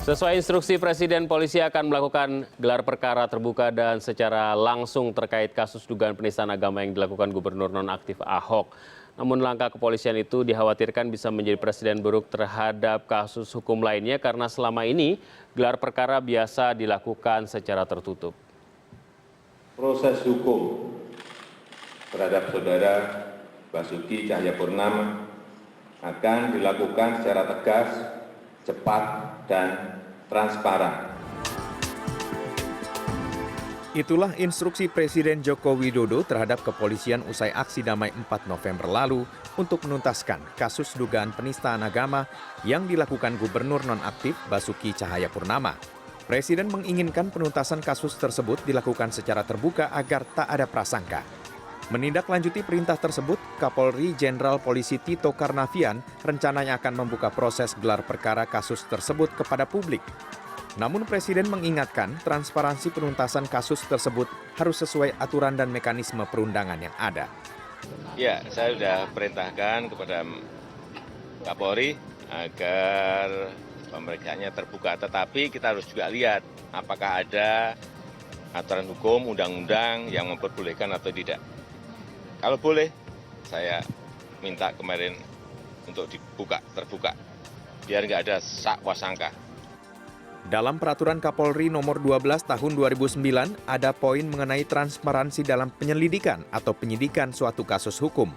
Sesuai instruksi Presiden, polisi akan melakukan gelar perkara terbuka dan secara langsung terkait kasus dugaan penistaan agama yang dilakukan Gubernur nonaktif Ahok. Namun langkah kepolisian itu dikhawatirkan bisa menjadi presiden buruk terhadap kasus hukum lainnya karena selama ini gelar perkara biasa dilakukan secara tertutup. Proses hukum terhadap saudara Basuki Cahayapurnama akan dilakukan secara tegas, cepat, dan transparan. Itulah instruksi Presiden Joko Widodo terhadap kepolisian usai aksi damai 4 November lalu untuk menuntaskan kasus dugaan penistaan agama yang dilakukan Gubernur nonaktif Basuki Cahayapurnama. Presiden menginginkan penuntasan kasus tersebut dilakukan secara terbuka agar tak ada prasangka. Menindaklanjuti perintah tersebut, Kapolri Jenderal Polisi Tito Karnavian rencananya akan membuka proses gelar perkara kasus tersebut kepada publik. Namun Presiden mengingatkan transparansi penuntasan kasus tersebut harus sesuai aturan dan mekanisme perundangan yang ada. Ya, saya sudah perintahkan kepada Kapolri agar pemeriksaannya terbuka. Tetapi kita harus juga lihat apakah ada aturan hukum, undang-undang yang memperbolehkan atau tidak. Kalau boleh, saya minta kemarin untuk dibuka, terbuka, biar nggak ada sak-wasangka. Dalam Peraturan Kapolri Nomor 12 Tahun 2009, ada poin mengenai transparansi dalam penyelidikan atau penyidikan suatu kasus hukum.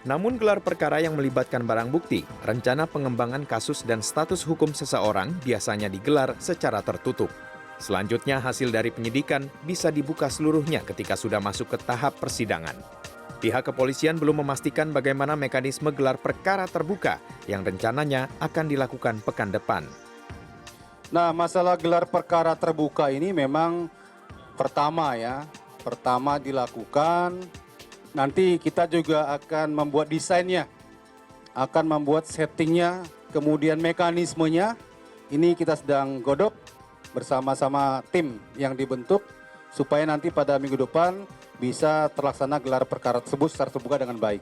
Namun gelar perkara yang melibatkan barang bukti, rencana pengembangan kasus dan status hukum seseorang biasanya digelar secara tertutup. Selanjutnya hasil dari penyidikan bisa dibuka seluruhnya ketika sudah masuk ke tahap persidangan. Pihak kepolisian belum memastikan bagaimana mekanisme gelar perkara terbuka yang rencananya akan dilakukan pekan depan. Nah, masalah gelar perkara terbuka ini memang pertama dilakukan. Nanti kita juga akan membuat desainnya, akan membuat settingnya, kemudian mekanismenya. Ini kita sedang godok bersama-sama tim yang dibentuk supaya nanti pada minggu depan bisa terlaksana gelar perkara tersebut secara terbuka dengan baik.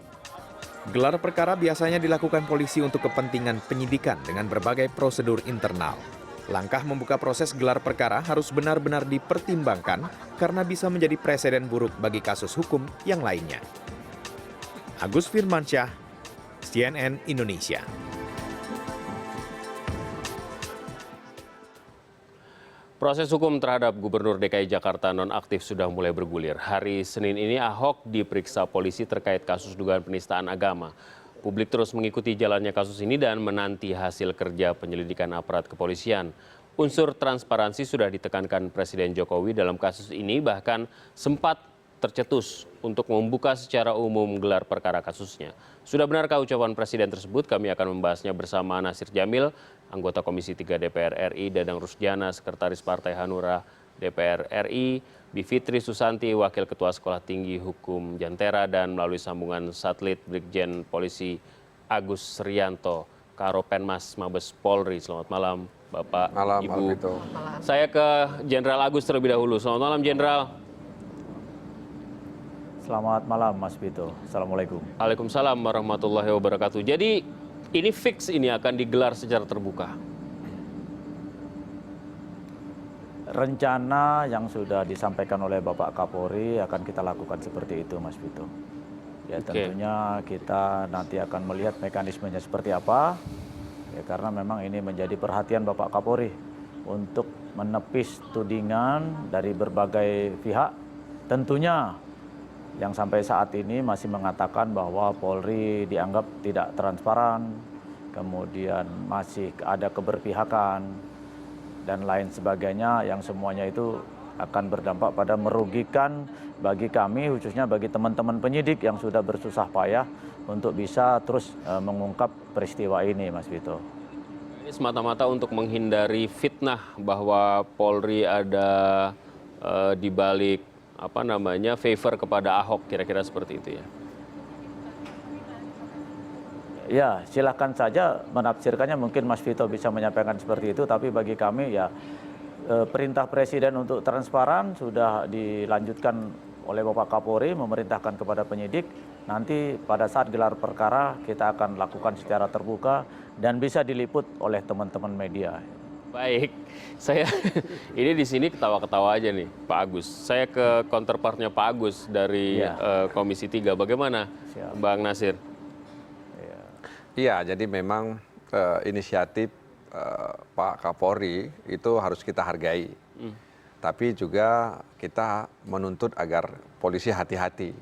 Gelar perkara biasanya dilakukan polisi untuk kepentingan penyidikan dengan berbagai prosedur internal. Langkah membuka proses gelar perkara harus benar-benar dipertimbangkan karena bisa menjadi presiden buruk bagi kasus hukum yang lainnya. Agus Firmansyah, CNN Indonesia. Proses hukum terhadap Gubernur DKI Jakarta nonaktif sudah mulai bergulir. Hari Senin ini Ahok diperiksa polisi terkait kasus dugaan penistaan agama. Publik terus mengikuti jalannya kasus ini dan menanti hasil kerja penyelidikan aparat kepolisian. Unsur transparansi sudah ditekankan Presiden Jokowi dalam kasus ini, bahkan sempat tercetus untuk membuka secara umum gelar perkara kasusnya. Sudah benarkah ucapan Presiden tersebut? Kami akan membahasnya bersama Nasir Jamil, anggota Komisi 3 DPR RI, Dadang Rusdiana, Sekretaris Partai Hanura DPR RI, Bivitri Susanti, Wakil Ketua Sekolah Tinggi Hukum Jantera, dan melalui sambungan satelit Brigjen Polisi Agus Rianto, Karopenmas Mabes Polri. Selamat malam Bapak, malam, Ibu. malam itu. Saya ke Jenderal Agus terlebih dahulu. Selamat malam Jenderal. Selamat malam Mas Vito. Assalamualaikum. Waalaikumsalam warahmatullahi wabarakatuh. Jadi ini fix ini akan digelar secara terbuka? Rencana yang sudah disampaikan oleh Bapak Kapolri akan kita lakukan seperti itu Mas Vito. Ya tentunya kita nanti akan melihat mekanismenya seperti apa. Ya karena memang ini menjadi perhatian Bapak Kapolri untuk menepis tudingan dari berbagai pihak. Tentunya yang sampai saat ini masih mengatakan bahwa Polri dianggap tidak transparan, kemudian masih ada keberpihakan, dan lain sebagainya yang semuanya itu akan berdampak pada merugikan bagi kami, khususnya bagi teman-teman penyidik yang sudah bersusah payah untuk bisa terus mengungkap peristiwa ini, Mas Vito. Ini semata-mata untuk menghindari fitnah bahwa Polri ada di balik favor kepada Ahok, kira-kira seperti itu ya? Ya, silakan saja menafsirkannya, mungkin Mas Vito bisa menyampaikan seperti itu, tapi bagi kami ya perintah Presiden untuk transparan sudah dilanjutkan oleh Bapak Kapolri, memerintahkan kepada penyidik, nanti pada saat gelar perkara kita akan lakukan secara terbuka dan bisa diliput oleh teman-teman media. Baik, saya ini di sini ketawa-ketawa aja nih, Pak Agus. Saya ke counterpartnya Pak Agus dari Komisi 3. Bagaimana, Bang Nasir? Iya, jadi memang inisiatif Pak Kapolri itu harus kita hargai. Tapi juga kita menuntut agar polisi hati-hati.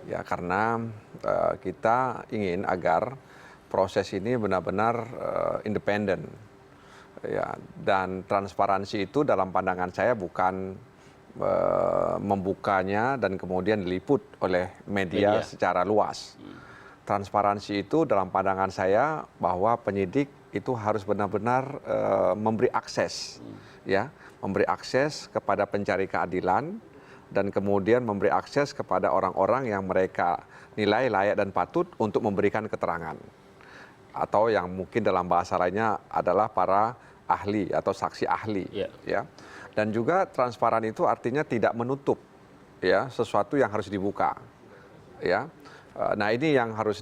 Ya, karena kita ingin agar proses ini benar-benar independen. Ya, dan transparansi itu dalam pandangan saya bukan membukanya dan kemudian diliput oleh media secara luas. Transparansi itu dalam pandangan saya bahwa penyidik itu harus benar-benar memberi akses, ya, memberi akses kepada pencari keadilan dan kemudian memberi akses kepada orang-orang yang mereka nilai layak dan patut untuk memberikan keterangan, atau yang mungkin dalam bahasa lainnya adalah para ahli atau saksi ahli, ya. Dan juga transparan itu artinya tidak menutup, ya, sesuatu yang harus dibuka, ya. Nah, ini yang harus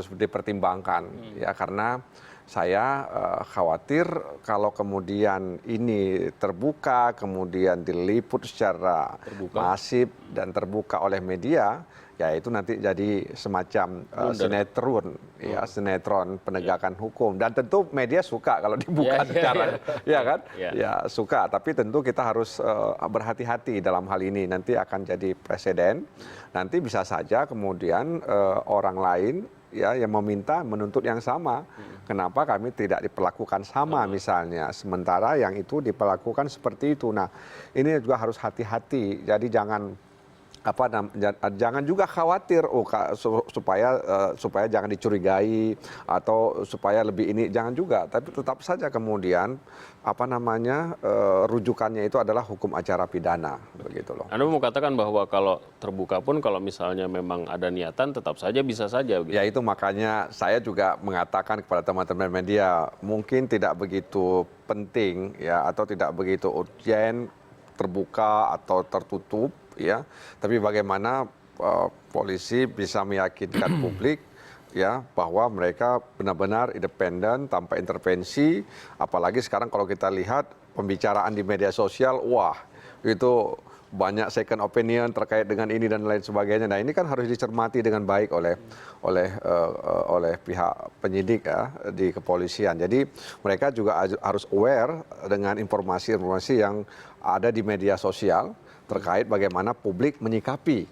dipertimbangkan, ya, karena saya khawatir kalau kemudian ini terbuka, kemudian diliput secara masif dan terbuka oleh media, ya itu nanti jadi semacam sinetron, ya, sinetron penegakan hukum. Dan tentu media suka kalau dibuka secara, ya kan, ya suka. Tapi tentu kita harus berhati-hati dalam hal ini. Nanti akan jadi presiden. Nanti bisa saja kemudian orang lain, ya, yang meminta menuntut yang sama. Kenapa kami tidak diperlakukan sama misalnya, sementara yang itu diperlakukan seperti itu. Nah, ini juga harus hati-hati. Jadi jangan juga khawatir supaya jangan dicurigai atau supaya lebih ini, jangan juga. Tapi tetap saja kemudian rujukannya itu adalah hukum acara pidana, begitu loh. Anda mau katakan bahwa kalau terbuka pun kalau misalnya memang ada niatan tetap saja bisa saja gitu. Ya, itu makanya saya juga mengatakan kepada teman-teman media, mungkin tidak begitu penting, ya, atau tidak begitu urgent terbuka atau tertutup, ya, tapi bagaimana polisi bisa meyakinkan publik, ya, bahwa mereka benar-benar independen tanpa intervensi. Apalagi sekarang kalau kita lihat pembicaraan di media sosial, wah, itu banyak second opinion terkait dengan ini dan lain sebagainya. Nah, ini kan harus dicermati dengan baik oleh pihak penyidik, ya, di kepolisian. Jadi mereka juga harus aware dengan informasi-informasi yang ada di media sosial terkait bagaimana publik menyikapi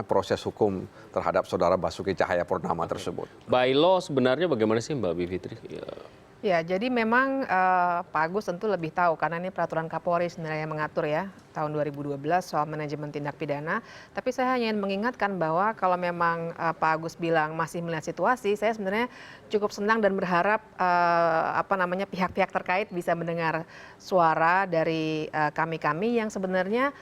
proses hukum terhadap saudara Basuki Cahayapurnama tersebut. By law sebenarnya bagaimana sih, Mbak Bivitri? Ya, jadi memang Pak Agus tentu lebih tahu karena ini peraturan Kapolri sebenarnya yang mengatur, ya, tahun 2012 soal manajemen tindak pidana. Tapi saya hanya ingin mengingatkan bahwa kalau memang Pak Agus bilang masih melihat situasi, saya sebenarnya cukup senang dan berharap pihak-pihak terkait bisa mendengar suara dari kami-kami yang sebenarnya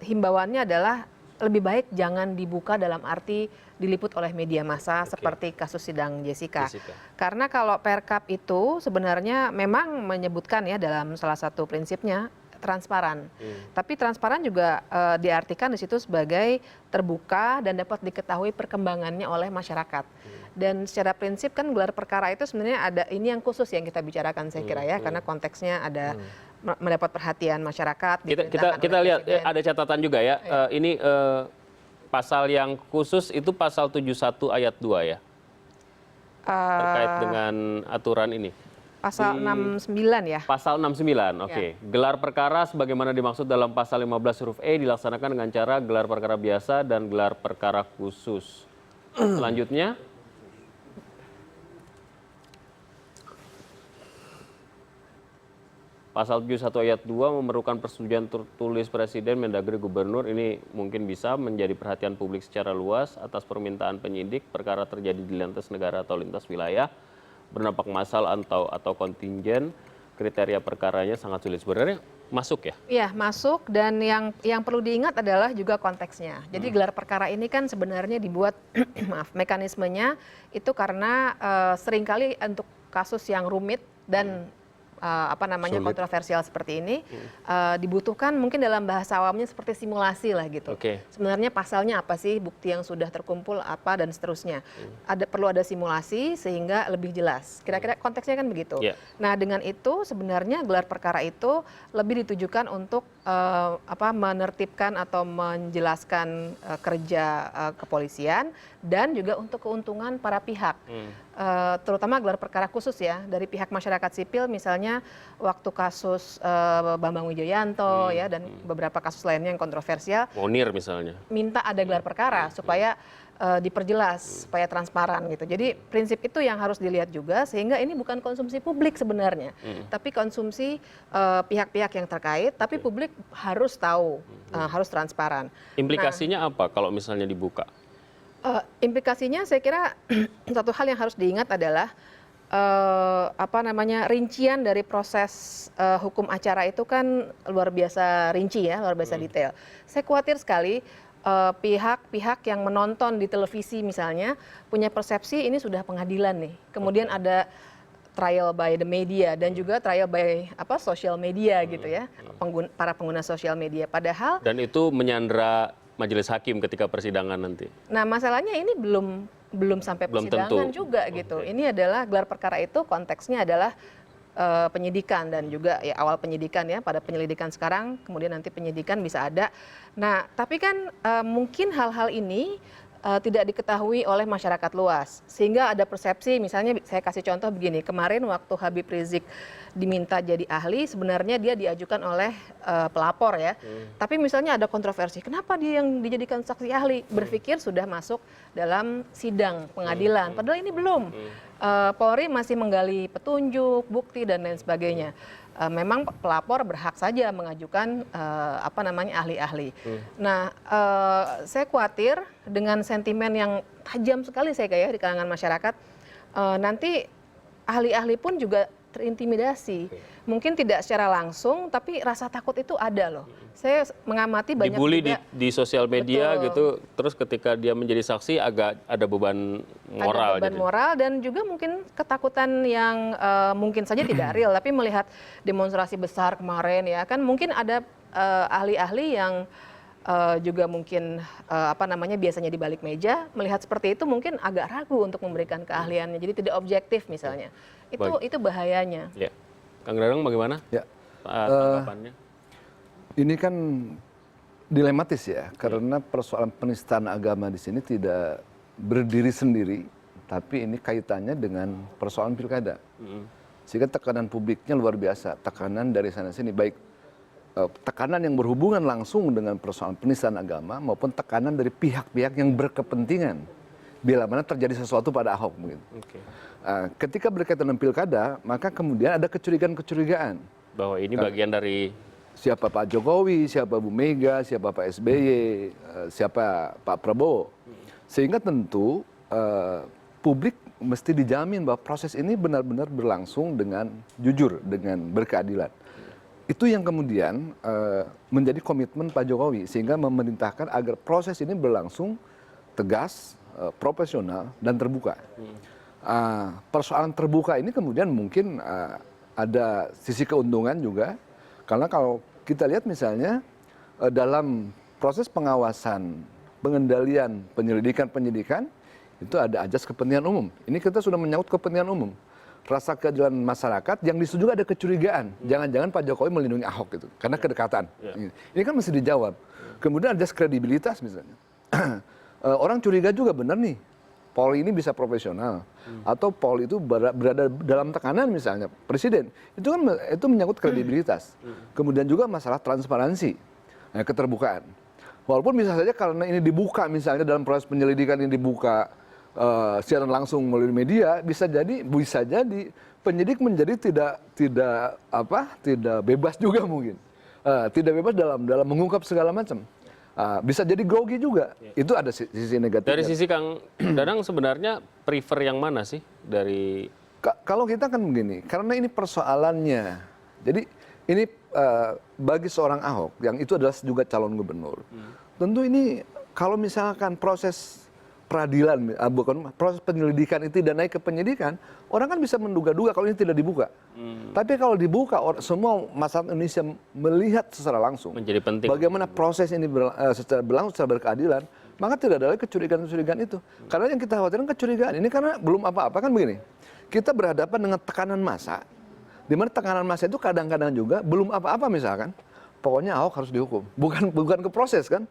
himbauannya adalah lebih baik jangan dibuka dalam arti diliput oleh media massa seperti kasus sidang Jessica. Karena kalau Perkap itu sebenarnya memang menyebutkan, ya, dalam salah satu prinsipnya transparan. Tapi transparan juga diartikan di situ sebagai terbuka dan dapat diketahui perkembangannya oleh masyarakat. Dan secara prinsip kan gelar perkara itu sebenarnya ada ini yang khusus yang kita bicarakan, saya kira, ya, karena konteksnya ada mendapat perhatian masyarakat. Kita lihat ada catatan juga, ya. Ini pasal yang khusus itu pasal 71 ayat 2, ya. Terkait dengan aturan ini. Pasal 69, ya. Pasal 69, oke. Gelar perkara sebagaimana dimaksud dalam pasal 15 huruf E dilaksanakan dengan cara gelar perkara biasa dan gelar perkara khusus. Selanjutnya, pasal 71 ayat 2 memerlukan persetujuan tertulis Presiden, Mendagri, Gubernur. Ini mungkin bisa menjadi perhatian publik secara luas atas permintaan penyidik. Perkara terjadi di lintas negara atau lintas wilayah, berdampak massal atau kontingen. Kriteria perkaranya sangat sulit. Sebenarnya masuk, ya? Iya, masuk, dan yang perlu diingat adalah juga konteksnya. Jadi gelar perkara ini kan sebenarnya dibuat mekanismenya itu karena seringkali untuk kasus yang rumit dan Sulit. kontroversial seperti ini, dibutuhkan mungkin dalam bahasa awamnya seperti simulasi lah gitu. Sebenarnya pasalnya apa sih, bukti yang sudah terkumpul apa dan seterusnya. Perlu ada simulasi sehingga lebih jelas. Kira-kira konteksnya kan begitu. Nah, dengan itu sebenarnya gelar perkara itu lebih ditujukan untuk menertibkan atau menjelaskan kerja kepolisian dan juga untuk keuntungan para pihak. Terutama gelar perkara khusus ya dari pihak masyarakat sipil, misalnya waktu kasus Bambang Wijoyanto ya dan beberapa kasus lainnya yang kontroversial. Munir misalnya. Minta ada gelar perkara supaya diperjelas, supaya transparan gitu. Jadi prinsip itu yang harus dilihat juga, sehingga ini bukan konsumsi publik sebenarnya, tapi konsumsi pihak-pihak yang terkait, tapi publik harus tahu, harus transparan. Implikasinya apa kalau misalnya dibuka? Implikasinya saya kira satu hal yang harus diingat adalah rincian dari proses hukum acara itu kan luar biasa rinci ya, luar biasa detail. Saya khawatir sekali pihak-pihak yang menonton di televisi misalnya punya persepsi ini sudah pengadilan nih. Kemudian ada trial by the media dan juga trial by social media gitu ya, para pengguna sosial media. Padahal dan itu menyandra majelis hakim ketika persidangan nanti. Nah, masalahnya ini belum sampai persidangan juga gitu. Ini adalah gelar perkara itu konteksnya adalah penyidikan dan juga ya awal penyidikan ya, pada penyelidikan sekarang, kemudian nanti penyidikan bisa ada. Nah, tapi kan mungkin hal-hal ini tidak diketahui oleh masyarakat luas, sehingga ada persepsi, misalnya saya kasih contoh begini, kemarin waktu Habib Rizik diminta jadi ahli, sebenarnya dia diajukan oleh pelapor ya, tapi misalnya ada kontroversi, kenapa dia yang dijadikan saksi ahli, berpikir sudah masuk dalam sidang pengadilan, padahal ini belum. Polri masih menggali petunjuk, bukti dan lain sebagainya. Memang pelapor berhak saja mengajukan ahli-ahli. Nah, saya khawatir dengan sentimen yang tajam sekali saya kayak di kalangan masyarakat, nanti ahli-ahli pun juga terintimidasi. Mungkin tidak secara langsung, tapi rasa takut itu ada loh. Saya mengamati banyak dibully juga, di sosial media betul, gitu, terus ketika dia menjadi saksi agak ada beban moral. Ada beban moral dan juga mungkin ketakutan yang mungkin saja tidak real, tapi melihat demonstrasi besar kemarin ya kan, mungkin ada ahli-ahli yang juga mungkin biasanya di balik meja melihat seperti itu mungkin agak ragu untuk memberikan keahliannya, jadi tidak objektif misalnya. Itu bahayanya. Ya. Kang Dadang bagaimana? Ya. Tanggapannya? Ini kan dilematis ya, karena persoalan penistaan agama di sini tidak berdiri sendiri, tapi ini kaitannya dengan persoalan pilkada. Sehingga tekanan publiknya luar biasa, tekanan dari sana sini, baik tekanan yang berhubungan langsung dengan persoalan penistaan agama maupun tekanan dari pihak-pihak yang berkepentingan bila mana terjadi sesuatu pada Ahok. Ketika berkaitan dengan pilkada, maka kemudian ada kecurigaan-kecurigaan bahwa ini bagian dari siapa Pak Jokowi, siapa Bu Mega, siapa Pak SBY, siapa Pak Prabowo. Sehingga tentu publik mesti dijamin bahwa proses ini benar-benar berlangsung dengan jujur, dengan berkeadilan. Itu yang kemudian menjadi komitmen Pak Jokowi, sehingga memerintahkan agar proses ini berlangsung tegas, profesional, dan terbuka. Persoalan terbuka ini kemudian mungkin ada sisi keuntungan juga, karena kalau kita lihat misalnya dalam proses pengawasan, pengendalian, penyidikan itu ada ajas kepentingan umum. Ini kita sudah menyangkut kepentingan umum. Rasa keadilan masyarakat yang disitu juga ada kecurigaan. Jangan-jangan Pak Jokowi melindungi Ahok gitu, karena kedekatan. Ini kan mesti dijawab. Kemudian ada kredibilitas misalnya. Orang curiga juga benar nih, Polri ini bisa profesional, atau Polri itu berada dalam tekanan misalnya presiden. Itu menyangkut kredibilitas. Kemudian juga masalah transparansi, keterbukaan. Walaupun bisa saja karena ini dibuka misalnya dalam proses penyelidikan ini dibuka siaran langsung melalui media, bisa jadi penyidik menjadi tidak bebas juga mungkin, tidak bebas dalam mengungkap segala macam. Bisa jadi grogi juga. Itu ada sisi negatif. Dari sisi Kang Dadang sebenarnya prefer yang mana sih dari? Kalau kita kan begini, karena ini persoalannya. Jadi ini bagi seorang Ahok yang itu adalah juga calon gubernur. Tentu ini kalau misalkan proses peradilan, bukan proses penyelidikan itu dan naik ke penyidikan, orang kan bisa menduga-duga kalau ini tidak dibuka. Tapi kalau dibuka, semua masyarakat Indonesia melihat secara langsung Menjadi penting. bagaimana proses ini secara berlangsung secara berkeadilan, maka tidak ada lagi kecurigaan-kecurigaan itu. Karena yang kita khawatirkan kecurigaan ini karena belum apa-apa kan begini. Kita berhadapan dengan tekanan massa, di mana tekanan massa itu kadang-kadang juga belum apa-apa misalkan, pokoknya Ahok harus dihukum. Bukan ke proses kan,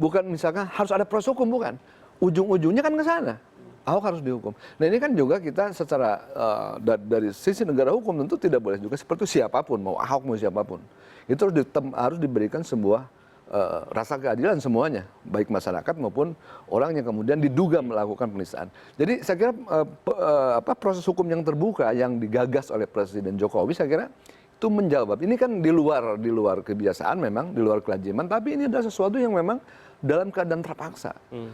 bukan misalkan harus ada proses hukum, bukan. Ujung-ujungnya kan ke sana. Ahok harus dihukum. Nah ini kan juga kita secara dari sisi negara hukum tentu tidak boleh juga seperti siapapun, mau Ahok mau siapapun. Itu harus diberikan sebuah rasa keadilan semuanya, baik masyarakat maupun orang yang kemudian diduga melakukan penistaan. Jadi saya kira proses hukum yang terbuka yang digagas oleh Presiden Jokowi saya kira itu menjawab. Ini kan di luar kebiasaan memang, di luar kelaziman, tapi ini adalah sesuatu yang memang dalam keadaan terpaksa,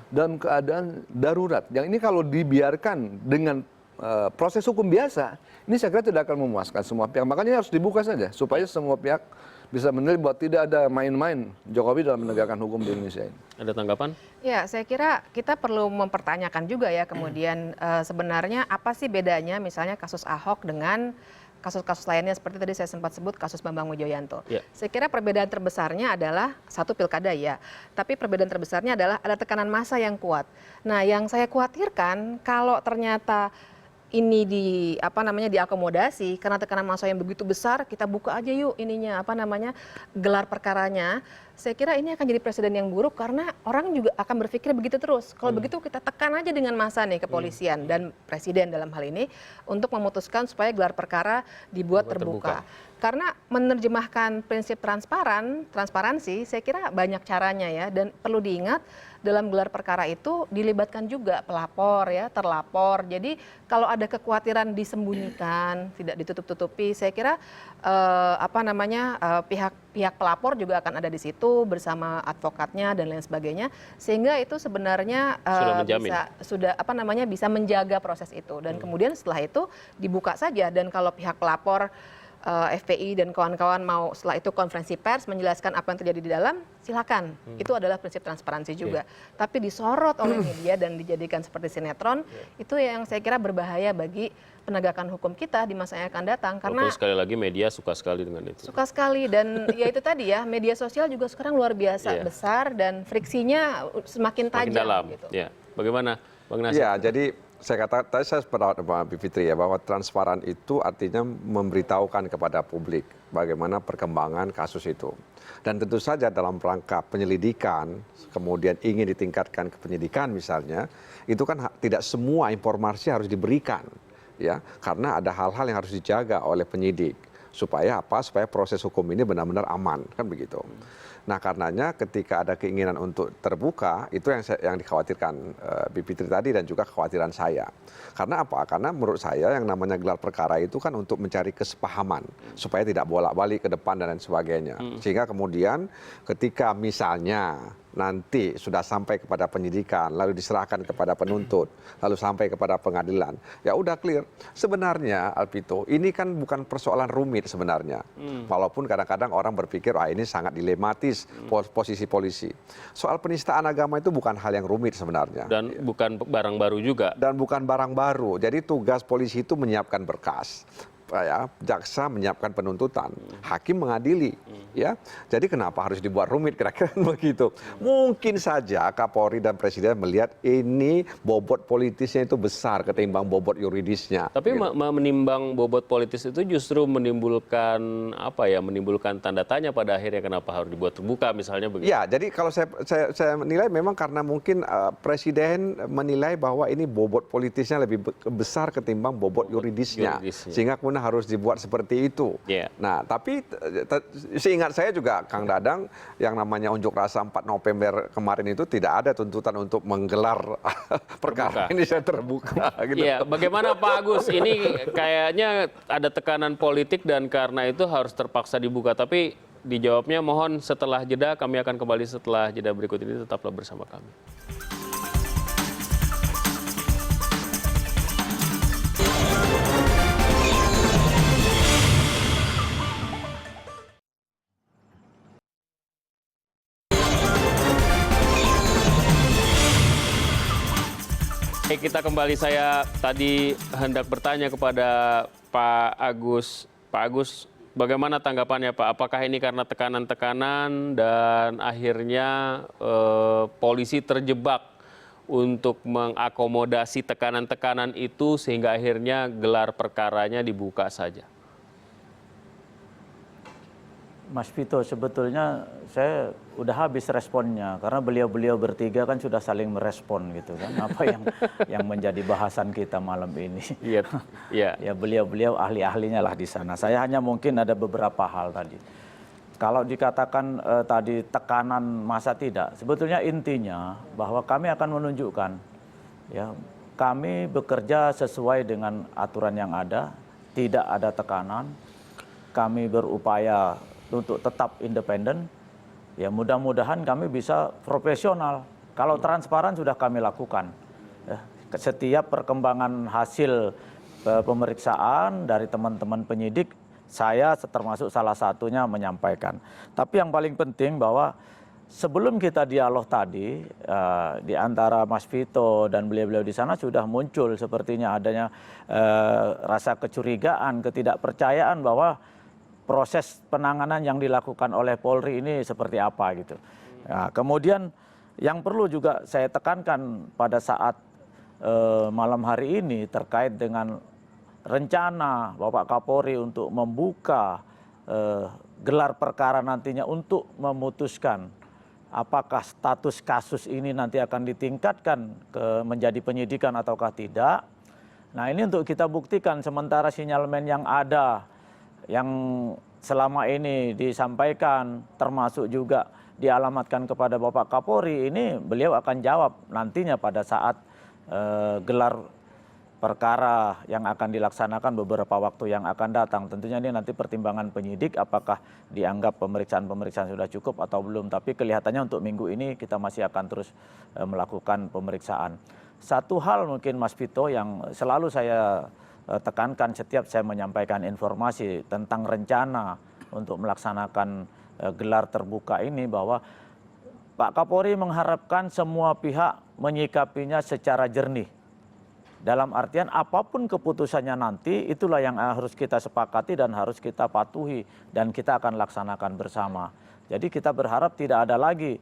dalam keadaan darurat. Yang ini kalau dibiarkan dengan proses hukum biasa, ini saya kira tidak akan memuaskan semua pihak. Makanya harus dibuka saja, supaya semua pihak bisa menilai bahwa tidak ada main-main Jokowi dalam menegakkan hukum di Indonesia ini. Ada tanggapan? Ya, saya kira kita perlu mempertanyakan juga ya kemudian sebenarnya apa sih bedanya misalnya kasus Ahok dengan kasus-kasus lainnya seperti tadi saya sempat sebut kasus Bambang Wijoyanto. Ya. Saya kira perbedaan terbesarnya adalah satu pilkada ya, tapi perbedaan terbesarnya adalah ada tekanan massa yang kuat. Nah, yang saya khawatirkan kalau ternyata ini diakomodasi karena tekanan massa yang begitu besar, kita buka aja yuk gelar perkaranya. Saya kira ini akan jadi presiden yang buruk karena orang juga akan berpikir begitu terus. Kalau begitu kita tekan aja dengan massa nih kepolisian dan presiden dalam hal ini untuk memutuskan supaya gelar perkara dibuat terbuka. Karena menerjemahkan prinsip transparansi, saya kira banyak caranya ya, dan perlu diingat dalam gelar perkara itu dilibatkan juga pelapor ya, terlapor. Jadi kalau ada kekhawatiran disembunyikan, tidak ditutup-tutupi, saya kira pihak pelapor juga akan ada di situ bersama advokatnya dan lain sebagainya, sehingga itu sebenarnya bisa menjaga proses itu, dan kemudian setelah itu dibuka saja. Dan kalau pihak pelapor FPI dan kawan-kawan mau setelah itu konferensi pers menjelaskan apa yang terjadi di dalam, silakan. Itu adalah prinsip transparansi juga. Tapi disorot oleh media dan dijadikan seperti sinetron, itu yang saya kira berbahaya bagi penegakan hukum kita di masa yang akan datang. Karena sekali lagi media suka sekali dengan itu. Suka sekali, dan ya itu tadi ya, media sosial juga sekarang luar biasa besar dan friksinya semakin tajam. Dalam. Gitu. Ya. Bagaimana Bang Nasir? Ya, jadi tadi saya sependapat dengan Mbak Fitri ya, bahwa transparan itu artinya memberitahukan kepada publik bagaimana perkembangan kasus itu. Dan tentu saja dalam rangka penyelidikan, kemudian ingin ditingkatkan ke penyidikan misalnya, itu kan tidak semua informasi harus diberikan, ya, karena ada hal-hal yang harus dijaga oleh penyidik supaya proses hukum ini benar-benar aman, kan begitu. Nah, karenanya ketika ada keinginan untuk terbuka, itu yang dikhawatirkan Bipitri tadi dan juga kekhawatiran saya. Karena apa? Karena menurut saya yang namanya gelar perkara itu kan untuk mencari kesepahaman supaya tidak bolak-balik ke depan dan lain sebagainya. Sehingga kemudian ketika misalnya nanti sudah sampai kepada penyidikan, lalu diserahkan kepada penuntut, lalu sampai kepada pengadilan, ya udah clear. Sebenarnya Alvito, ini kan bukan persoalan rumit sebenarnya. Walaupun kadang-kadang orang berpikir, ini sangat dilematis posisi polisi. Soal penistaan agama itu bukan hal yang rumit sebenarnya. Dan bukan barang baru juga. Dan bukan barang baru. Jadi tugas polisi itu menyiapkan berkas. Ya, jaksa menyiapkan penuntutan, hakim mengadili, ya. Jadi kenapa harus dibuat rumit, kira-kira begitu? Mungkin saja Kapolri dan Presiden melihat ini bobot politisnya itu besar ketimbang bobot yuridisnya. Tapi menimbang bobot politis itu justru menimbulkan tanda tanya pada akhirnya kenapa harus dibuat terbuka misalnya begitu. Ya, jadi kalau saya menilai memang karena mungkin Presiden menilai bahwa ini bobot politisnya lebih besar ketimbang bobot yuridisnya. Sehingga kemudian harus dibuat seperti itu. Nah, tapi seingat saya juga Kang Dadang, yang namanya unjuk rasa 4 November kemarin itu tidak ada tuntutan untuk menggelar perkara ini saya terbuka. Gitu. Iya, bagaimana Pak Agus? Ini kayaknya ada tekanan politik dan karena itu harus terpaksa dibuka. Tapi dijawabnya mohon setelah jeda. Kami akan kembali setelah jeda berikut ini. Tetaplah bersama kami. Kita kembali, saya tadi hendak bertanya kepada Pak Agus. Pak Agus, bagaimana tanggapannya Pak? Apakah ini karena tekanan-tekanan dan akhirnya polisi terjebak untuk mengakomodasi tekanan-tekanan itu sehingga akhirnya gelar perkaranya dibuka saja? Mas Vito, sebetulnya saya udah habis responnya karena beliau-beliau bertiga kan sudah saling merespon gitu kan apa yang menjadi bahasan kita malam ini. Iya. Ya beliau-beliau ahli-ahlinya lah di sana. Saya hanya mungkin ada beberapa hal tadi. Kalau dikatakan tadi tekanan masa tidak, sebetulnya intinya bahwa kami akan menunjukkan ya kami bekerja sesuai dengan aturan yang ada, tidak ada tekanan. Kami berupaya untuk tetap independen, ya mudah-mudahan kami bisa profesional. Kalau transparan sudah kami lakukan. Ya, setiap perkembangan hasil pemeriksaan dari teman-teman penyidik, saya termasuk salah satunya menyampaikan. Tapi yang paling penting bahwa sebelum kita dialog tadi, di antara Mas Vito dan beliau-beliau di sana sudah muncul sepertinya adanya rasa kecurigaan, ketidakpercayaan bahwa proses penanganan yang dilakukan oleh Polri ini seperti apa gitu. Nah, kemudian yang perlu juga saya tekankan pada saat malam hari ini terkait dengan rencana Bapak Kapolri untuk membuka gelar perkara nantinya untuk memutuskan apakah status kasus ini nanti akan ditingkatkan menjadi penyidikan ataukah tidak. Nah ini untuk kita buktikan sementara sinyalmen yang ada yang selama ini disampaikan termasuk juga dialamatkan kepada Bapak Kapolri ini beliau akan jawab nantinya pada saat gelar perkara yang akan dilaksanakan beberapa waktu yang akan datang. Tentunya ini nanti pertimbangan penyidik apakah dianggap pemeriksaan sudah cukup atau belum. Tapi kelihatannya untuk minggu ini kita masih akan terus melakukan pemeriksaan. Satu hal mungkin Mas Vito yang selalu saya tekankan setiap saya menyampaikan informasi tentang rencana untuk melaksanakan gelar terbuka ini bahwa Pak Kapolri mengharapkan semua pihak menyikapinya secara jernih. Dalam artian apapun keputusannya nanti itulah yang harus kita sepakati dan harus kita patuhi dan kita akan laksanakan bersama. Jadi kita berharap tidak ada lagi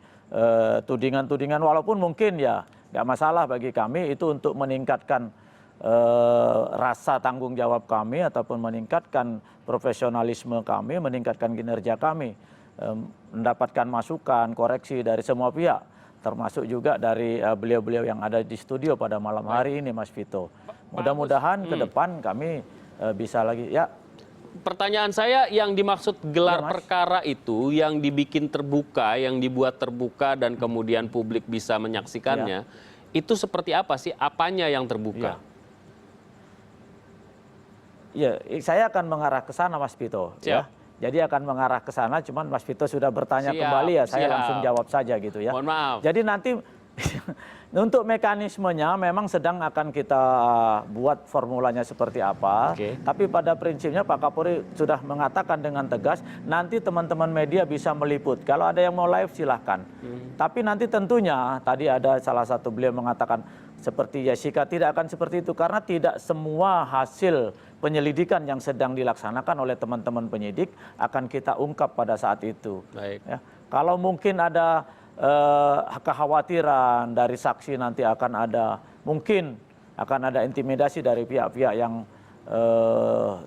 tudingan-tudingan walaupun mungkin ya nggak masalah bagi kami itu untuk meningkatkan rasa tanggung jawab kami ataupun meningkatkan profesionalisme kami, meningkatkan kinerja kami, mendapatkan masukan, koreksi dari semua pihak, termasuk juga dari beliau-beliau yang ada di studio pada malam hari ini, Mas Vito. Mudah-mudahan ke depan kami bisa lagi, ya. Pertanyaan saya yang dimaksud gelar perkara itu yang dibikin terbuka, yang dibuat terbuka dan kemudian publik bisa menyaksikannya, itu seperti apa sih? Apanya yang terbuka? Ya, saya akan mengarah ke sana Mas Vito. Ya. Jadi akan mengarah ke sana, cuman Mas Vito sudah bertanya kembali ya, saya langsung jawab saja gitu ya. Mohon maaf. Jadi nanti untuk mekanismenya memang sedang akan kita buat formulanya seperti apa. Tapi pada prinsipnya Pak Kapolri sudah mengatakan dengan tegas, nanti teman-teman media bisa meliput. Kalau ada yang mau live silahkan. Tapi nanti tentunya, tadi ada salah satu beliau mengatakan, seperti Jessica tidak akan seperti itu. Karena tidak semua hasil penyelidikan yang sedang dilaksanakan oleh teman-teman penyidik akan kita ungkap pada saat itu. Ya. Kalau mungkin ada kekhawatiran dari saksi nanti mungkin akan ada intimidasi dari pihak-pihak yang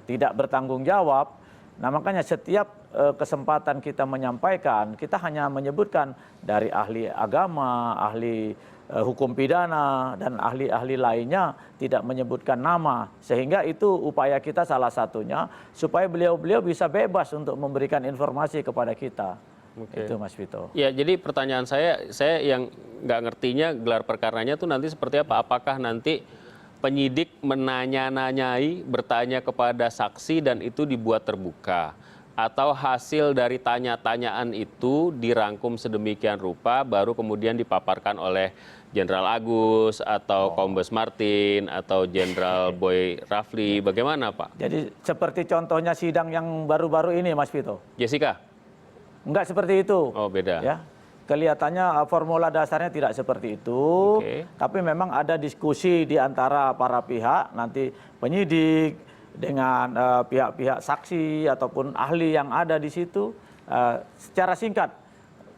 tidak bertanggung jawab. Nah makanya setiap kesempatan kita menyampaikan, kita hanya menyebutkan dari ahli agama, ahli hukum pidana, dan ahli-ahli lainnya tidak menyebutkan nama. Sehingga itu upaya kita salah satunya supaya beliau-beliau bisa bebas untuk memberikan informasi kepada kita. Itu Mas Vito. Ya, jadi pertanyaan saya yang nggak ngertinya gelar perkaranya tuh nanti seperti apa? Apakah nanti penyidik menanya-nanyai, bertanya kepada saksi dan itu dibuat terbuka? Atau hasil dari tanya-tanyaan itu dirangkum sedemikian rupa baru kemudian dipaparkan oleh Jenderal Agus atau Kombes Martin atau Jenderal Boy Rafli, bagaimana Pak? Jadi seperti contohnya sidang yang baru-baru ini Mas Vito. Jessica? Enggak seperti itu. Oh beda. Ya. kelihatannya formula dasarnya tidak seperti itu, tapi memang ada diskusi di antara para pihak, nanti penyidik dengan pihak-pihak saksi ataupun ahli yang ada di situ secara singkat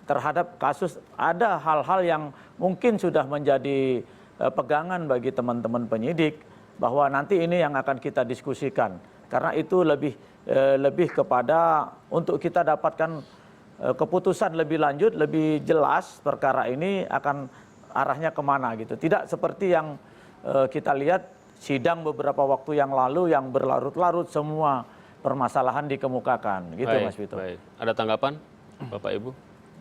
terhadap kasus, ada hal-hal yang mungkin sudah menjadi pegangan bagi teman-teman penyidik bahwa nanti ini yang akan kita diskusikan, karena itu lebih kepada untuk kita dapatkan keputusan lebih lanjut, lebih jelas perkara ini akan arahnya kemana gitu. Tidak seperti yang kita lihat sidang beberapa waktu yang lalu yang berlarut-larut semua permasalahan dikemukakan, gitu baik, Mas Vito. Baik. Ada tanggapan, Bapak Ibu?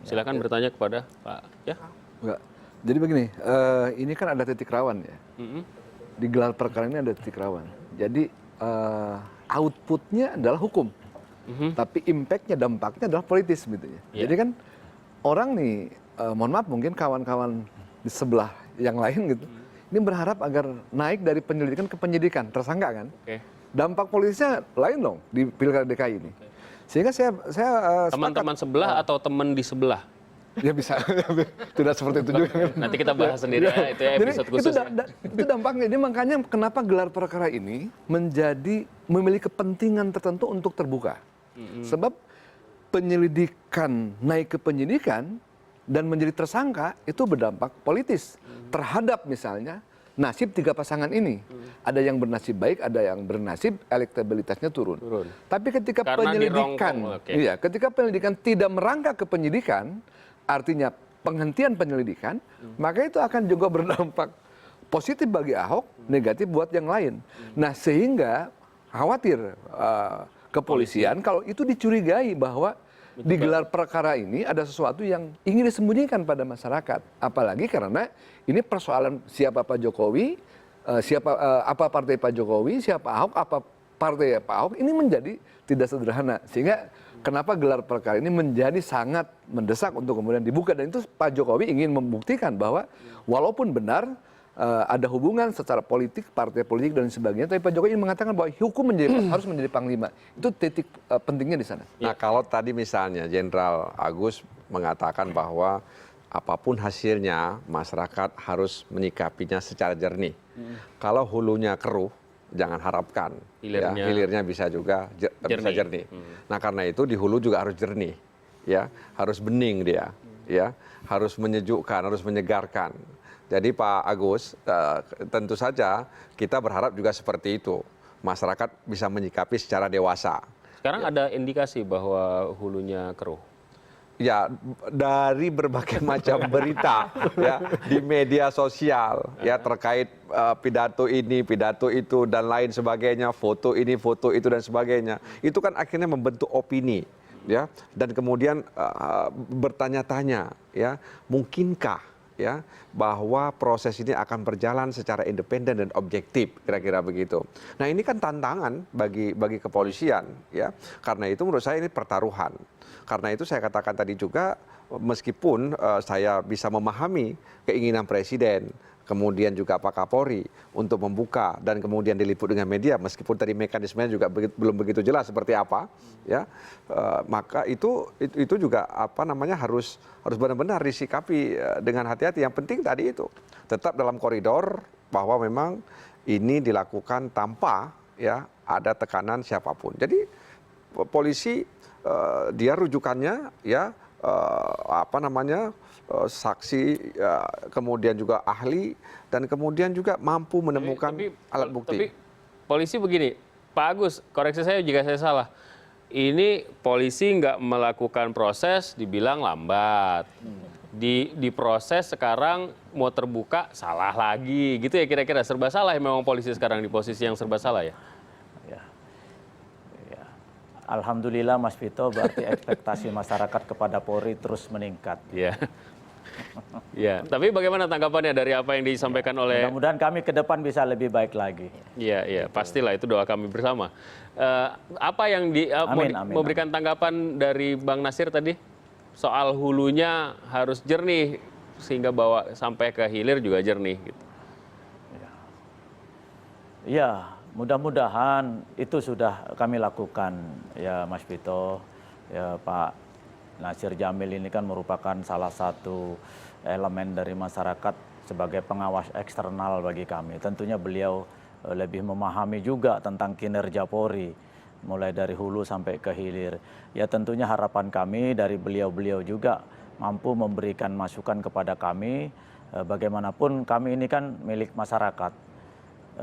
Silakan bertanya kepada Pak. Ya. Enggak. Jadi begini, ini kan ada titik rawan ya. Di gelar perkara ini ada titik rawan. Jadi outputnya adalah hukum, tapi impactnya, dampaknya adalah politis gitu ya. Jadi kan orang nih, mohon maaf mungkin kawan-kawan di sebelah yang lain gitu, ini berharap agar naik dari penyelidikan ke penyidikan, tersangka kan. Dampak politisnya lain dong di Pilkada DKI ini. Sehingga saya teman-teman sebelah atau teman di sebelah? Ya bisa, tidak seperti itu juga. Nanti kita bahas sendiri ya, itu ya episode khusus. Itu dampaknya. Jadi makanya kenapa gelar perkara ini memiliki kepentingan tertentu untuk terbuka. Sebab penyelidikan naik ke penyidikan dan menjadi tersangka itu berdampak politis terhadap misalnya nasib tiga pasangan ini. Ada yang bernasib baik, ada yang bernasib elektabilitasnya turun. Tapi ketika ketika penyelidikan tidak merangkak ke penyidikan, artinya penghentian penyelidikan, maka itu akan juga berdampak positif bagi Ahok, negatif buat yang lain. Nah, sehingga khawatir kepolisian kalau itu dicurigai bahwa di gelar perkara ini ada sesuatu yang ingin disembunyikan pada masyarakat. Apalagi karena ini persoalan siapa Pak Jokowi, apa partai Pak Jokowi, siapa Ahok, apa partai Pak Ahok, ini menjadi tidak sederhana. Sehingga kenapa gelar perkara ini menjadi sangat mendesak untuk kemudian dibuka. Dan itu Pak Jokowi ingin membuktikan bahwa walaupun benar ada hubungan secara politik, partai politik dan sebagainya, tapi Pak Jokowi ingin mengatakan bahwa hukum harus menjadi panglima. Itu titik pentingnya di sana. Nah, kalau tadi misalnya Jenderal Agus mengatakan bahwa apapun hasilnya masyarakat harus menyikapinya secara jernih. Kalau hulunya keruh, jangan harapkan hilirnya bisa juga bisa jernih. Nah, karena itu di hulu juga harus jernih, ya, harus bening dia, ya, harus menyejukkan, harus menyegarkan. Jadi Pak Agus, tentu saja kita berharap juga seperti itu. Masyarakat bisa menyikapi secara dewasa. Sekarang ada indikasi bahwa hulunya keruh. Ya, dari berbagai macam berita ya di media sosial ya terkait pidato ini, pidato itu dan lain sebagainya, foto ini, foto itu dan sebagainya. Itu kan akhirnya membentuk opini ya, dan kemudian bertanya-tanya ya, mungkinkah ya bahwa proses ini akan berjalan secara independen dan objektif, kira-kira begitu. Nah, ini kan tantangan bagi kepolisian ya. Karena itu menurut saya ini pertaruhan. Karena itu saya katakan tadi juga, meskipun saya bisa memahami keinginan Presiden, kemudian juga Pak Kapolri untuk membuka dan kemudian diliput dengan media, meskipun tadi mekanismenya juga belum begitu jelas seperti apa, ya, maka itu juga harus benar-benar disikapi dengan hati-hati. Yang penting tadi itu tetap dalam koridor bahwa memang ini dilakukan tanpa ya ada tekanan siapapun. Jadi polisi dia rujukannya ya saksi, kemudian juga ahli, dan kemudian juga mampu menemukan alat bukti. Tapi polisi begini, Pak Agus, koreksi saya jika saya salah. Ini polisi nggak melakukan proses, dibilang lambat. Diproses sekarang mau terbuka, salah lagi. Gitu ya kira-kira, serba salah ya memang polisi sekarang di posisi yang serba salah ya? Alhamdulillah Mas Vito, berarti ekspektasi masyarakat kepada Polri terus meningkat. Iya. Ya, tapi bagaimana tanggapannya dari apa yang disampaikan oleh... Mudah-mudahan kami ke depan bisa lebih baik lagi. Iya, pastilah itu doa kami bersama. Apa yang memberikan tanggapan dari Bang Nasir tadi? Soal hulunya harus jernih, sehingga bawa sampai ke hilir juga jernih. Gitu. Ya, mudah-mudahan itu sudah kami lakukan ya Mas Vito, ya Pak Nasir Jamil ini kan merupakan salah satu elemen dari masyarakat sebagai pengawas eksternal bagi kami. Tentunya beliau lebih memahami juga tentang kinerja Polri, mulai dari hulu sampai ke hilir. Ya tentunya harapan kami dari beliau-beliau juga mampu memberikan masukan kepada kami. Bagaimanapun kami ini kan milik masyarakat,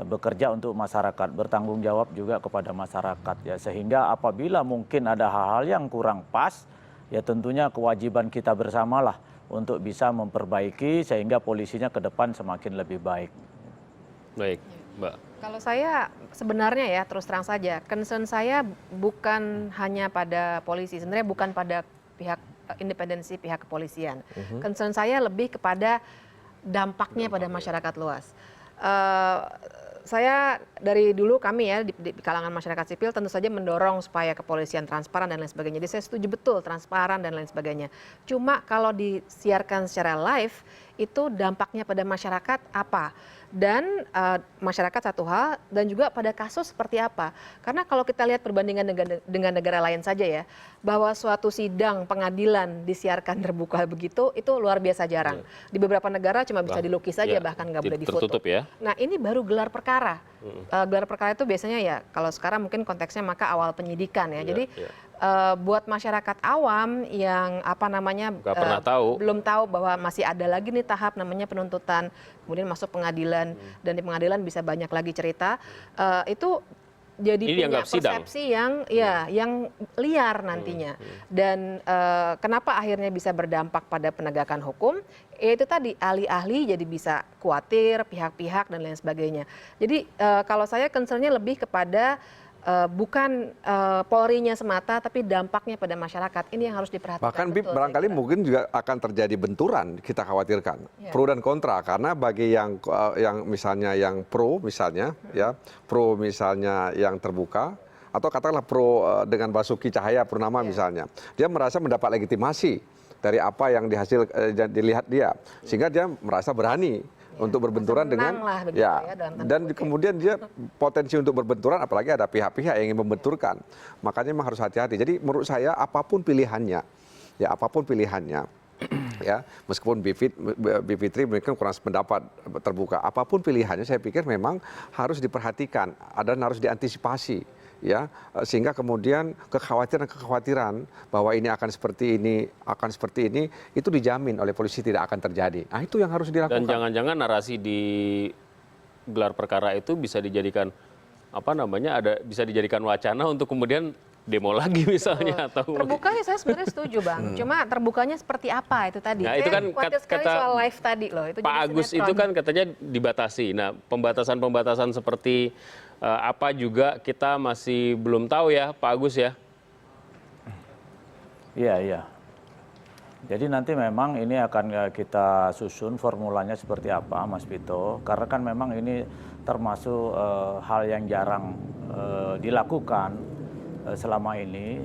bekerja untuk masyarakat, bertanggung jawab juga kepada masyarakat. Ya sehingga apabila mungkin ada hal-hal yang kurang pas, ya tentunya kewajiban kita bersamalah untuk bisa memperbaiki sehingga polisinya ke depan semakin lebih baik. Baik, Mbak. Kalau saya sebenarnya ya terus terang saja, concern saya bukan hanya pada polisi, sebenarnya bukan pada pihak independensi pihak kepolisian. Concern saya lebih kepada dampaknya pada masyarakat luas. Saya dari dulu kami ya di kalangan masyarakat sipil tentu saja mendorong supaya kepolisian transparan dan lain sebagainya. Jadi saya setuju betul transparan dan lain sebagainya. Cuma kalau disiarkan secara live itu dampaknya pada masyarakat apa? Dan masyarakat satu hal dan juga pada kasus seperti apa. Karena kalau kita lihat perbandingan dengan negara lain saja ya, bahwa suatu sidang pengadilan disiarkan terbuka begitu, itu luar biasa jarang. Di beberapa negara cuma bisa dilukis saja, bahkan nggak boleh difoto. Tertutup ya. Nah ini baru gelar perkara. Gelar perkara itu biasanya ya, kalau sekarang mungkin konteksnya maka awal penyidikan ya. Jadi buat masyarakat awam yang apa namanya belum tahu bahwa masih ada lagi nih tahap namanya penuntutan, kemudian masuk pengadilan dan di pengadilan bisa banyak lagi cerita, itu jadi punya persepsi yang liar nantinya. Dan kenapa akhirnya bisa berdampak pada penegakan hukum? Itu tadi ahli-ahli jadi bisa khawatir, pihak-pihak dan lain sebagainya. Jadi kalau saya concernnya lebih kepada bukan Polri-nya semata, tapi dampaknya pada masyarakat. Ini yang harus diperhatikan. Bahkan barangkali mungkin juga akan terjadi benturan, kita khawatirkan. Pro dan kontra, karena bagi yang misalnya yang pro misalnya, ya pro misalnya yang terbuka, atau katakanlah pro dengan Basuki Cahayapurnama misalnya, dia merasa mendapat legitimasi dari apa yang dilihat dia, sehingga dia merasa berani untuk berbenturan dengan dan kemudian dia potensi untuk berbenturan, apalagi ada pihak-pihak yang ingin membenturkan. Makanya memang harus hati-hati. Jadi menurut saya apapun pilihannya, ya meskipun Bivitri mungkin kurang sependapat terbuka, apapun pilihannya saya pikir memang harus diperhatikan dan harus diantisipasi. Ya, sehingga kemudian kekhawatiran bahwa ini akan seperti ini itu dijamin oleh polisi tidak akan terjadi. Nah, itu yang harus dilakukan. Dan jangan-jangan narasi di gelar perkara itu bisa dijadikan bisa dijadikan wacana untuk kemudian demo lagi misalnya. Atau terbukanya saya sebenarnya setuju Bang. Cuma terbukanya seperti apa itu tadi. Nah, itu kan kata soal live tadi loh. Itu Pak Agus itu kan katanya dibatasi. Nah, pembatasan seperti apa juga kita masih belum tahu ya Pak Agus ya. Iya. Jadi nanti memang ini akan kita susun formulanya seperti apa Mas Vito. Karena kan memang ini termasuk hal yang jarang dilakukan selama ini.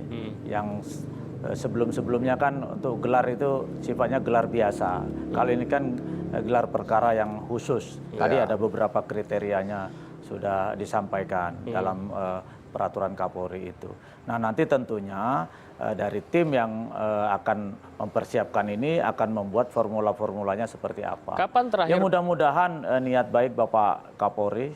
Yang sebelum-sebelumnya kan untuk gelar itu sifatnya gelar biasa. Kali ini kan gelar perkara yang khusus. Tadi ada beberapa kriterianya sudah disampaikan dalam peraturan Kapolri itu. Nah nanti tentunya dari tim yang akan mempersiapkan ini akan membuat formula-formulanya seperti apa. Kapan terakhir? Ya mudah-mudahan niat baik Bapak Kapolri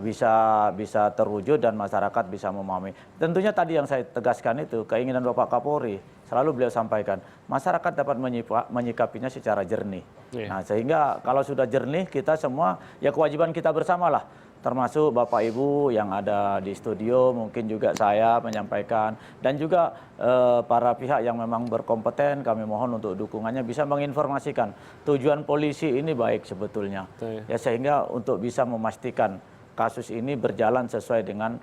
bisa terwujud dan masyarakat bisa memahami. Tentunya tadi yang saya tegaskan itu keinginan Bapak Kapolri selalu beliau sampaikan masyarakat dapat menyikapinya secara jernih. Nah sehingga kalau sudah jernih kita semua ya kewajiban kita bersamalah. Termasuk Bapak Ibu yang ada di studio, mungkin juga saya menyampaikan dan juga para pihak yang memang berkompeten kami mohon untuk dukungannya bisa menginformasikan tujuan polisi ini baik sebetulnya. Ya sehingga untuk bisa memastikan kasus ini berjalan sesuai dengan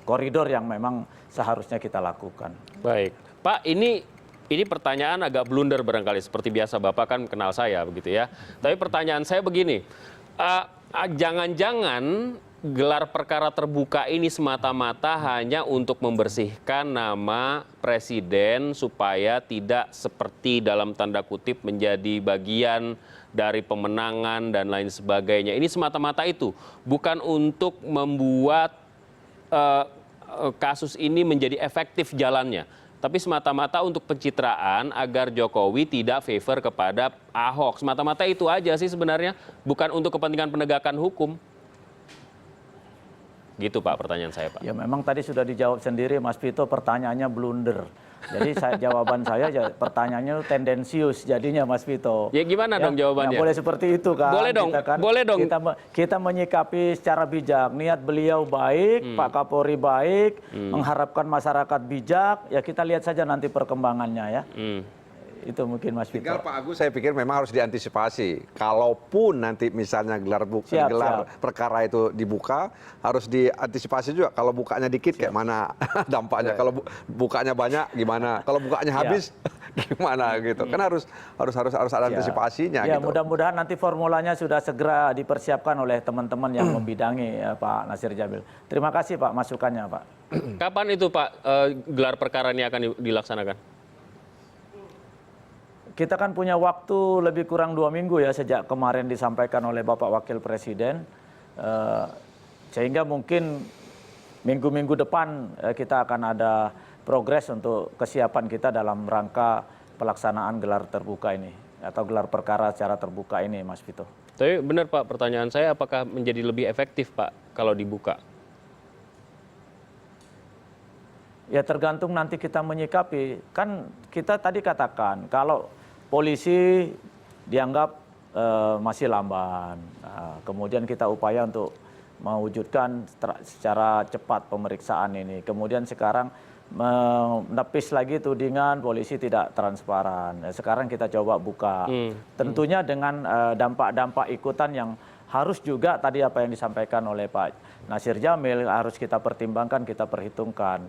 koridor yang memang seharusnya kita lakukan. Baik, Pak, ini pertanyaan agak blunder barangkali, seperti biasa Bapak kan kenal saya begitu ya. Tapi pertanyaan saya begini, jangan-jangan gelar perkara terbuka ini semata-mata hanya untuk membersihkan nama presiden supaya tidak seperti dalam tanda kutip menjadi bagian dari pemenangan dan lain sebagainya. Ini semata-mata itu, bukan untuk membuat kasus ini menjadi efektif jalannya. tapi semata-mata untuk pencitraan agar Jokowi tidak favor kepada Ahok. Semata-mata itu aja sih sebenarnya, bukan untuk kepentingan penegakan hukum. Gitu Pak pertanyaan saya Pak. Ya memang tadi sudah dijawab sendiri Mas Vito, pertanyaannya blunder. Jadi jawaban saya pertanyaannya tendensius jadinya Mas Vito. Ya gimana dong jawabannya? Nggak boleh seperti itu kan. Boleh dong, boleh dong. Kita menyikapi secara bijak. Niat beliau baik, Pak Kapolri baik, mengharapkan masyarakat bijak. Ya kita lihat saja nanti perkembangannya ya. Itu mungkin Mas Vito. Tinggal Pak Agus saya pikir memang harus diantisipasi. Kalaupun nanti misalnya gelar perkara itu dibuka, harus diantisipasi juga. Kalau bukanya dikit kayak mana dampaknya. Kalau bukanya banyak gimana. Kalau bukanya habis gimana gitu. Kan harus ada antisipasinya ya, gitu. Mudah-mudahan nanti formulanya sudah segera dipersiapkan oleh teman-teman yang membidangi Pak Nasir Jamil. Terima kasih Pak masukannya Pak. Kapan itu Pak gelar perkara ini akan dilaksanakan? Kita kan punya waktu lebih kurang 2 minggu ya sejak kemarin disampaikan oleh Bapak Wakil Presiden. Sehingga mungkin minggu-minggu depan kita akan ada progres untuk kesiapan kita dalam rangka pelaksanaan gelar terbuka ini. Atau gelar perkara secara terbuka ini Mas Vito. Tapi benar Pak, pertanyaan saya apakah menjadi lebih efektif Pak kalau dibuka? Ya tergantung nanti kita menyikapi. Kan kita tadi katakan kalau polisi dianggap masih lamban. Kemudian kita upaya untuk mewujudkan secara cepat pemeriksaan ini. Kemudian sekarang menepis lagi tudingan polisi tidak transparan. Sekarang kita coba buka. Tentunya dengan dampak-dampak ikutan yang harus juga tadi apa yang disampaikan oleh Pak Nasir Jamil harus kita pertimbangkan, kita perhitungkan.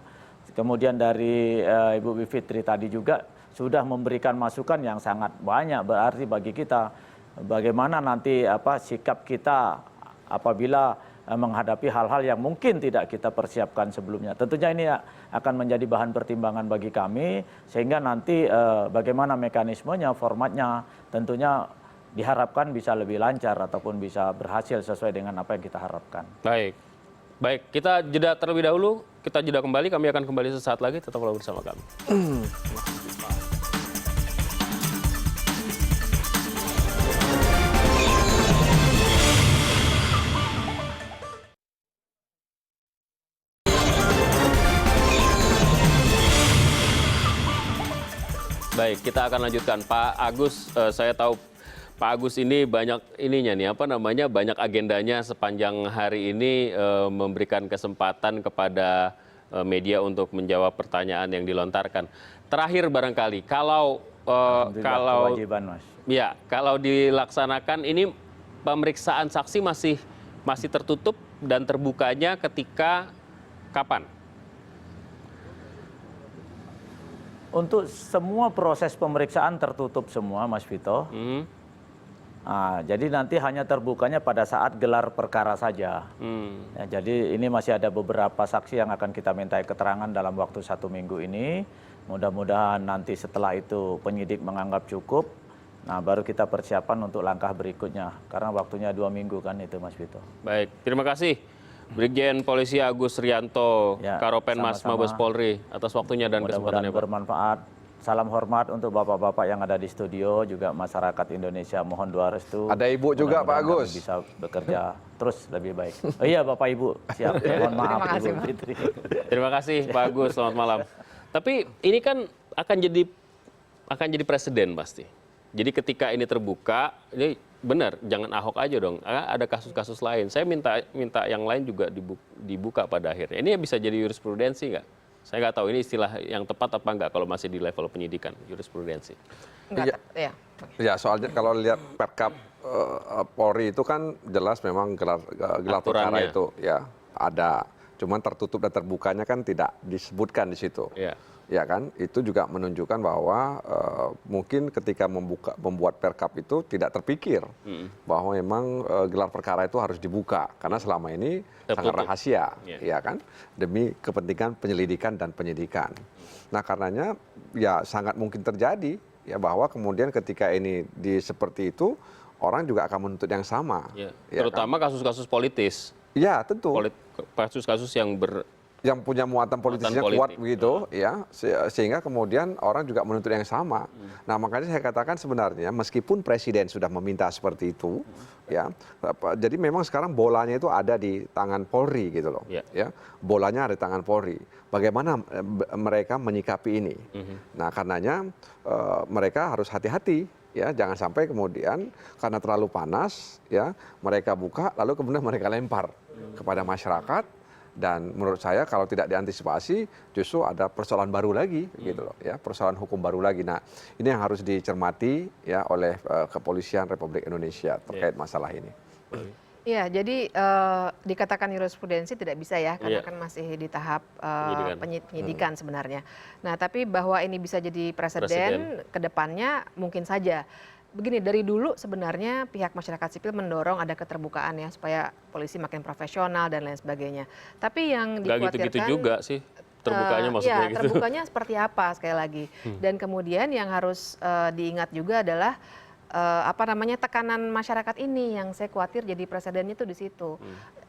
Kemudian dari Ibu Bivitri tadi juga sudah memberikan masukan yang sangat banyak, berarti bagi kita bagaimana nanti sikap kita apabila menghadapi hal-hal yang mungkin tidak kita persiapkan sebelumnya. Tentunya ini akan menjadi bahan pertimbangan bagi kami sehingga nanti bagaimana mekanismenya, formatnya tentunya diharapkan bisa lebih lancar ataupun bisa berhasil sesuai dengan apa yang kita harapkan. Baik, kita jeda terlebih dahulu, kita jeda kembali, kami akan kembali sesaat lagi, tetaplah bersama kami. Baik, kita akan lanjutkan. Pak Agus, saya tahu Pak Agus ini banyak banyak agendanya sepanjang hari ini memberikan kesempatan kepada media untuk menjawab pertanyaan yang dilontarkan. Terakhir barangkali, kalau kewajiban, Mas. Ya, kalau dilaksanakan ini pemeriksaan saksi masih tertutup dan terbukanya ketika kapan? Untuk semua proses pemeriksaan tertutup semua, Mas Vito. Jadi nanti hanya terbukanya pada saat gelar perkara saja. Ya, jadi ini masih ada beberapa saksi yang akan kita mintai keterangan dalam waktu 1 minggu ini. Mudah-mudahan nanti setelah itu penyidik menganggap cukup. Nah, baru kita persiapan untuk langkah berikutnya. Karena waktunya 2 minggu kan itu, Mas Vito. Baik, terima kasih. Brigjen Polisi Agus Rianto, ya, Karopenmas Mabes Polri, atas waktunya dan kesempatannya, Pak. Bermanfaat. Salam hormat untuk bapak-bapak yang ada di studio, juga masyarakat Indonesia, mohon doa restu. Ada Ibu juga Pak Agus. Bisa bekerja terus lebih baik. Oh iya Bapak Ibu, siap. Mohon maaf Ibu Fitri. Terima kasih Pak Agus, selamat malam. Tapi ini kan akan jadi presiden pasti. Jadi ketika ini terbuka, ini benar, jangan Ahok aja dong. Ada kasus-kasus lain. Saya minta yang lain juga dibuka pada akhirnya. Ini bisa jadi jurisprudensi nggak? Saya nggak tahu ini istilah yang tepat apa nggak kalau masih di level penyidikan, jurisprudensi. Ya, soalnya kalau lihat Perkap Polri itu kan jelas memang gelar perkara itu ya ada. Cuman tertutup dan terbukanya kan tidak disebutkan di situ. Ya kan, itu juga menunjukkan bahwa mungkin ketika membuat Perkap itu tidak terpikir bahwa memang gelar perkara itu harus dibuka karena selama ini sangat rahasia, ya kan, demi kepentingan penyelidikan dan penyidikan. Nah, karenanya ya sangat mungkin terjadi ya bahwa kemudian ketika ini seperti itu orang juga akan menuntut yang sama. Terutama kasus-kasus politis. Ya, tentu. Kasus-kasus yang yang punya muatan politisnya kuat begitu, ya, sehingga kemudian orang juga menuntut yang sama. Nah, makanya saya katakan sebenarnya meskipun presiden sudah meminta seperti itu, ya, jadi memang sekarang bolanya itu ada di tangan Polri gitu loh, ya, bolanya ada di tangan Polri. Bagaimana mereka menyikapi ini? Nah, karenanya mereka harus hati-hati. Ya, jangan sampai kemudian karena terlalu panas, ya, mereka buka lalu kemudian mereka lempar kepada masyarakat. Dan menurut saya kalau tidak diantisipasi justru ada persoalan baru lagi gitu loh, ya, persoalan hukum baru lagi. Nah, ini yang harus dicermati ya oleh Kepolisian Republik Indonesia terkait masalah ini. Iya, jadi dikatakan jurisprudensi tidak bisa ya, karena kan masih di tahap penyidikan sebenarnya. Nah, tapi bahwa ini bisa jadi presiden ke depannya mungkin saja. Begini, dari dulu sebenarnya pihak masyarakat sipil mendorong ada keterbukaan ya, supaya polisi makin profesional dan lain sebagainya. Tapi yang dikhawatirkan... Nggak gitu-gitu juga sih, terbukanya maksudnya ya, gitu. terbukanya seperti apa sekali lagi. Dan kemudian yang harus diingat juga adalah tekanan masyarakat ini yang saya khawatir jadi presidennya tuh di situ.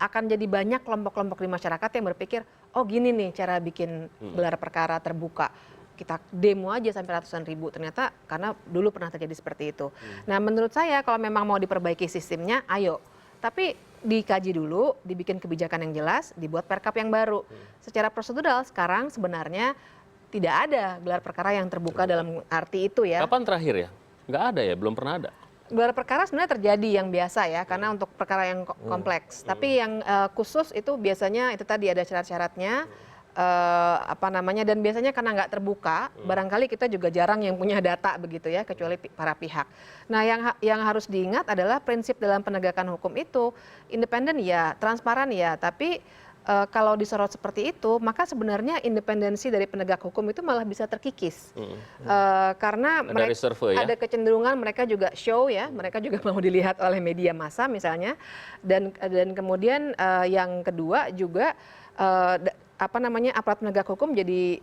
Akan jadi banyak kelompok-kelompok di masyarakat yang berpikir, oh gini nih cara bikin gelar perkara terbuka. Kita demo aja sampai ratusan ribu, ternyata karena dulu pernah terjadi seperti itu. Nah, menurut saya kalau memang mau diperbaiki sistemnya, ayo. Tapi dikaji dulu, dibikin kebijakan yang jelas, dibuat perkap yang baru. Secara prosedural sekarang sebenarnya tidak ada gelar perkara yang terbuka dalam arti itu ya. Kapan terakhir ya? Nggak ada ya, belum pernah ada. Gelar perkara sebenarnya terjadi yang biasa ya, karena untuk perkara yang kompleks. Tapi yang khusus itu biasanya itu tadi ada syarat-syaratnya. Dan biasanya karena nggak terbuka, barangkali kita juga jarang yang punya data begitu ya, kecuali para pihak. Nah, yang harus diingat adalah prinsip dalam penegakan hukum itu independen ya, transparan ya, tapi kalau disorot seperti itu, maka sebenarnya independensi dari penegak hukum itu malah bisa terkikis. Karena mereka ada kecenderungan mereka juga show ya, mereka juga mau dilihat oleh media massa misalnya, dan kemudian yang kedua juga aparat penegak hukum jadi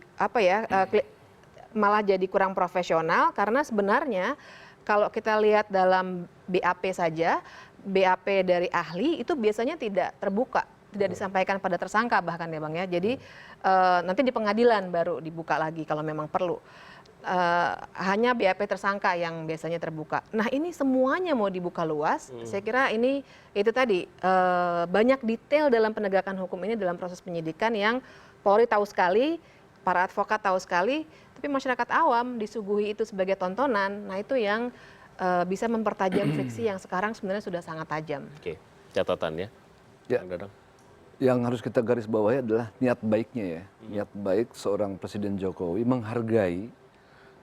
malah jadi kurang profesional, karena sebenarnya kalau kita lihat dalam BAP saja, BAP dari ahli itu biasanya tidak terbuka, tidak disampaikan pada tersangka bahkan ya Bang ya. Jadi nanti di pengadilan baru dibuka lagi kalau memang perlu. Hanya BAP tersangka yang biasanya terbuka. Nah, ini semuanya mau dibuka luas. Saya kira ini itu tadi banyak detail dalam penegakan hukum ini dalam proses penyidikan yang Polri tahu sekali, para advokat tahu sekali, tapi masyarakat awam disuguhi itu sebagai tontonan. Nah, itu yang bisa mempertajam friksi yang sekarang sebenarnya sudah sangat tajam. Oke, catatan ya. Yang harus kita garis bawahi adalah niat baiknya ya. Niat baik seorang Presiden Jokowi menghargai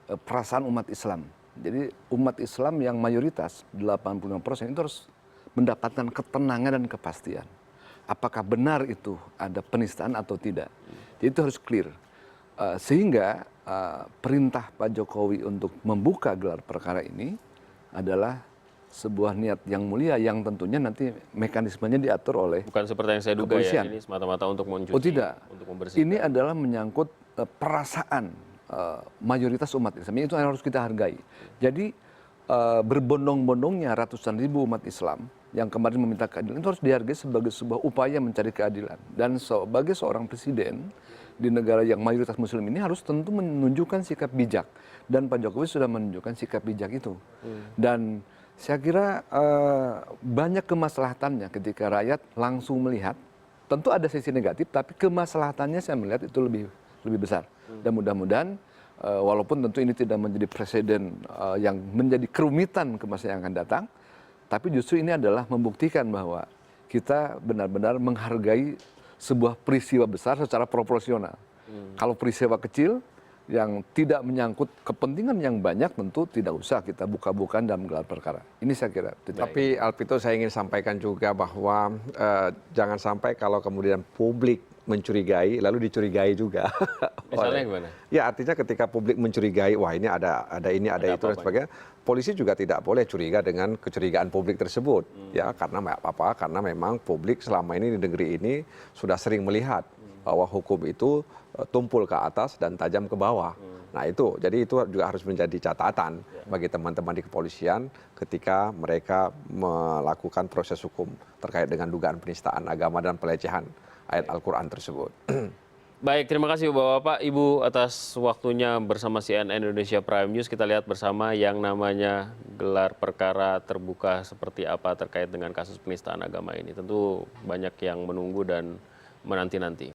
perasaan umat Islam. Jadi umat Islam yang mayoritas 85% itu harus mendapatkan ketenangan dan kepastian. Apakah benar itu ada penistaan atau tidak. Jadi itu harus clear. Sehingga perintah Pak Jokowi untuk membuka gelar perkara ini adalah sebuah niat yang mulia yang tentunya nanti mekanismenya diatur oleh bukan seperti yang saya duga kepolisian. Ya, ini semata-mata untuk mencuci. Oh tidak, untuk membersihkan. Ini adalah menyangkut perasaan mayoritas umat Islam, itu yang harus kita hargai. Jadi berbondong-bondongnya ratusan ribu umat Islam yang kemarin meminta keadilan itu harus dihargai sebagai sebuah upaya mencari keadilan. Dan sebagai seorang presiden di negara yang mayoritas muslim ini harus tentu menunjukkan sikap bijak. Dan Pak Jokowi sudah menunjukkan sikap bijak itu. Dan saya kira banyak kemaslahatannya ketika rakyat langsung melihat. Tentu ada sisi negatif, tapi kemaslahatannya saya melihat itu lebih besar. Dan mudah-mudahan walaupun tentu ini tidak menjadi presiden yang menjadi kerumitan ke masa yang akan datang, tapi justru ini adalah membuktikan bahwa kita benar-benar menghargai sebuah peristiwa besar secara proporsional. Kalau peristiwa kecil yang tidak menyangkut kepentingan yang banyak, tentu tidak usah kita buka-bukaan dalam gelar perkara. Ini saya kira. Tapi Alvito, saya ingin sampaikan juga bahwa jangan sampai kalau kemudian publik mencurigai, lalu dicurigai juga. Misalnya gimana? Ya, artinya ketika publik mencurigai, wah ini ada ini, ada itu dan sebagainya. Polisi juga tidak boleh curiga dengan kecurigaan publik tersebut, ya, karena apa? Karena memang publik selama ini di negeri ini sudah sering melihat bahwa hukum itu tumpul ke atas dan tajam ke bawah. Nah itu, jadi itu juga harus menjadi catatan bagi teman-teman di kepolisian ketika mereka melakukan proses hukum terkait dengan dugaan penistaan agama dan pelecehan ayat Al-Quran tersebut. Baik, terima kasih Bapak-Bapak, Ibu atas waktunya bersama CNN Indonesia Prime News. Kita lihat bersama yang namanya gelar perkara terbuka seperti apa terkait dengan kasus penistaan agama ini. Tentu banyak yang menunggu dan menanti-nanti.